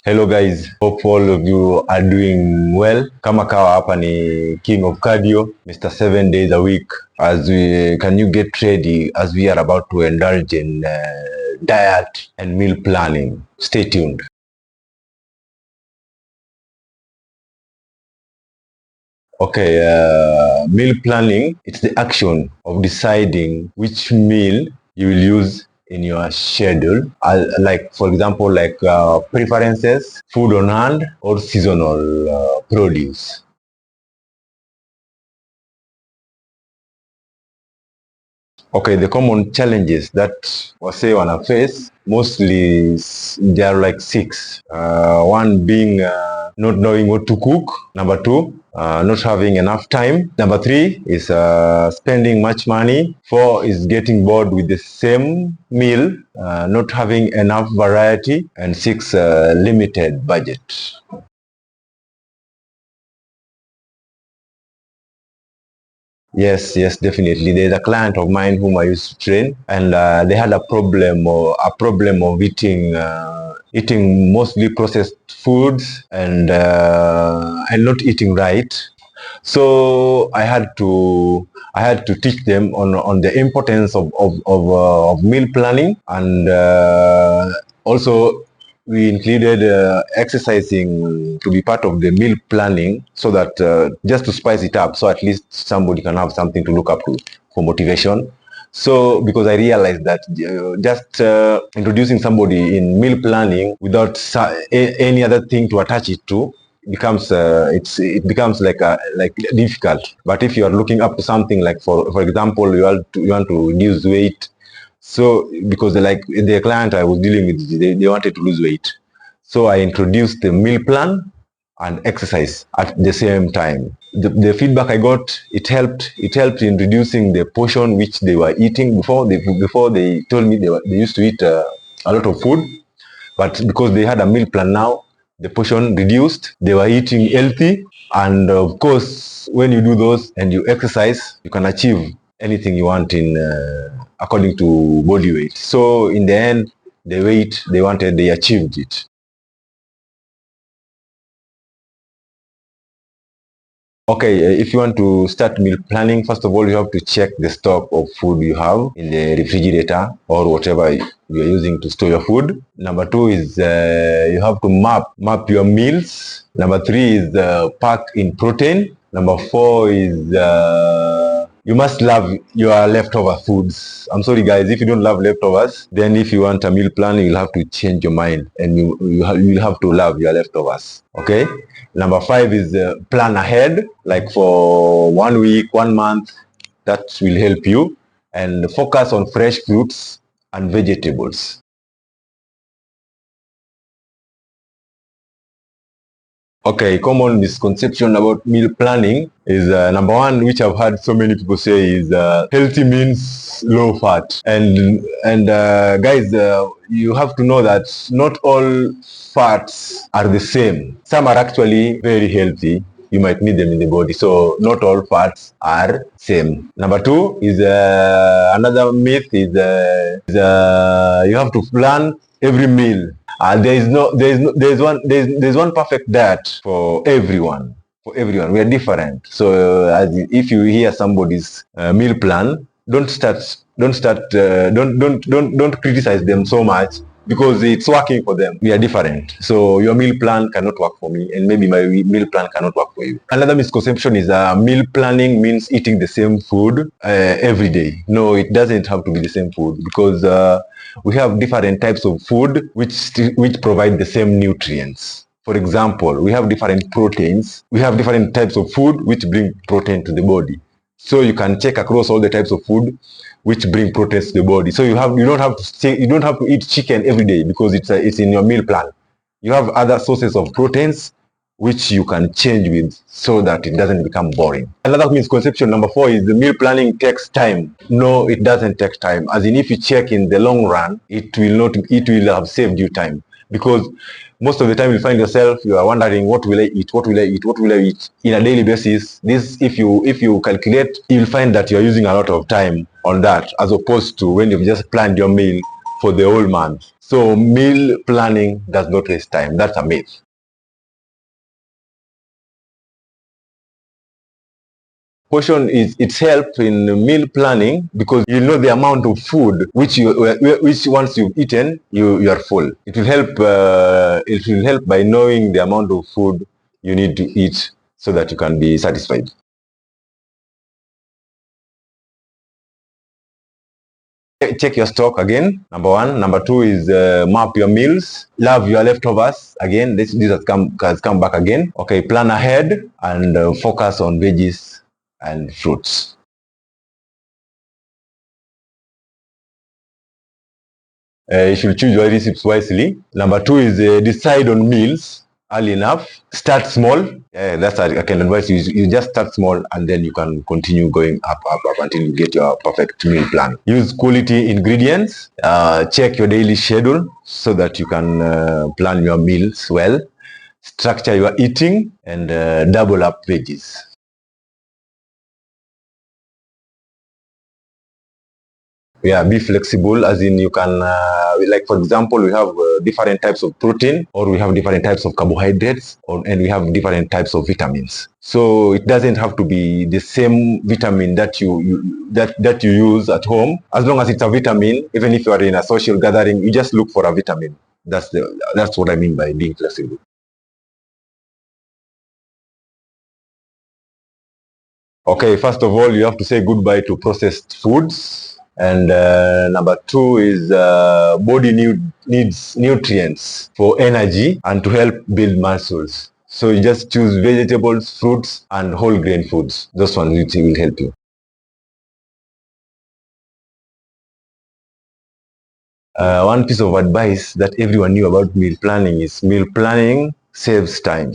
Hello guys, hope all of you are doing well. Kama kawa hapa ni King of Cardio, Mr. 7 days a week. Can you get ready as we are about to indulge in diet and meal planning. Stay tuned. Okay, meal planning, it's the action of deciding which meal you will use in your schedule, like for example, preferences, food on hand, or seasonal produce. Okay, the common challenges that wase wanna face mostly there are like six. One being not knowing what to cook. Number two, not having enough time. Number three is spending much money. Four is getting bored with the same meal, not having enough variety. And six, limited budget. Yes, definitely. There's a client of mine whom I used to train, and they had a problem of eating mostly processed foods and not eating right. So I had to teach them on the importance of meal planning, and also we included exercising to be part of the meal planning, so that just to spice it up, so at least somebody can have something to look up to for motivation. So because I realized that just introducing somebody in meal planning without any other thing to attach it to becomes it becomes like difficult. But if you are looking up to something, like for example, you want to reduce weight. So because the client I was dealing with, they wanted to lose weight. So I introduced the meal plan and exercise at the same time. The feedback I got, it helped in reducing the portion which they were eating before. They told me they used to eat a lot of food, but because they had a meal plan now, the portion reduced. They were eating healthy, and of course, when you do those and you exercise, you can achieve anything you want in according to body weight. So in the end, the weight they wanted, they achieved it. Okay, if you want to start meal planning, first of all, you have to check the stock of food you have in the refrigerator or whatever you are using to store your food. Number two is you have to map your meals. Number three is pack in protein. Number four is you must love your leftover foods. I'm sorry guys, if you don't love leftovers, then if you want a meal plan, you'll have to change your mind, and you'll have to love your leftovers. Okay. Number five is plan ahead, like for 1 week, 1 month. That will help you, and focus on fresh fruits and vegetables. Okay, common misconception about meal planning is number one, which I've heard so many people say, is healthy means low fat. And guys, you have to know that not all fats are the same. Some are actually very healthy. You might need them in the body. So not all fats are same. Number two is another myth is you have to plan every meal. There's one perfect diet for everyone. For everyone, we are different. So if you hear somebody's meal plan, don't criticize them so much, because it's working for them. We are different. So your meal plan cannot work for me, and maybe my meal plan cannot work for you. Another misconception is meal planning means eating the same food every day. No, it doesn't have to be the same food, because we have different types of food which provide the same nutrients. For example, we have different proteins. We have different types of food which bring protein to the body. So you can check across all the types of food which bring proteins to the body. So you don't have to eat chicken every day, because it's in your meal plan. You have other sources of proteins which you can change with, so that it doesn't become boring. Another misconception, number four, is the meal planning takes time. No, it doesn't take time. As in, if you check in the long run, it will have saved you time. Because most of the time you find yourself, you are wondering, what will I eat? What will I eat? What will I eat? In a daily basis, if you calculate, you'll find that you're using a lot of time on that, as opposed to when you've just planned your meal for the whole month. So meal planning does not waste time. That's a myth. Portion is its help in meal planning because you know the amount of food which once you've eaten you are full. It will help. It will help by knowing the amount of food you need to eat so that you can be satisfied. Check your stock again, number one. Number two is map your meals. Love your leftovers. Again, this has come back again. Okay, plan ahead and focus on veggies and fruits. You should choose your recipes wisely. Number two is decide on meals early enough. Start small. That's I can advise you. You just start small and then you can continue going up until you get your perfect meal plan. Use quality ingredients. Check your daily schedule so that you can plan your meals well. Structure your eating and double up veggies. Yeah, be flexible, as in you can like for example we have different types of protein, or we have different types of carbohydrates, and we have different types of vitamins. So it doesn't have to be the same vitamin that that you use at home. As long as it's a vitamin, even if you are in a social gathering, you just look for a vitamin. That's what I mean by being flexible. Okay, first of all, you have to say goodbye to processed foods. And number two is body needs nutrients for energy and to help build muscles. So you just choose vegetables, fruits, and whole grain foods. Those ones will help you. One piece of advice that everyone knew about meal planning is meal planning saves time.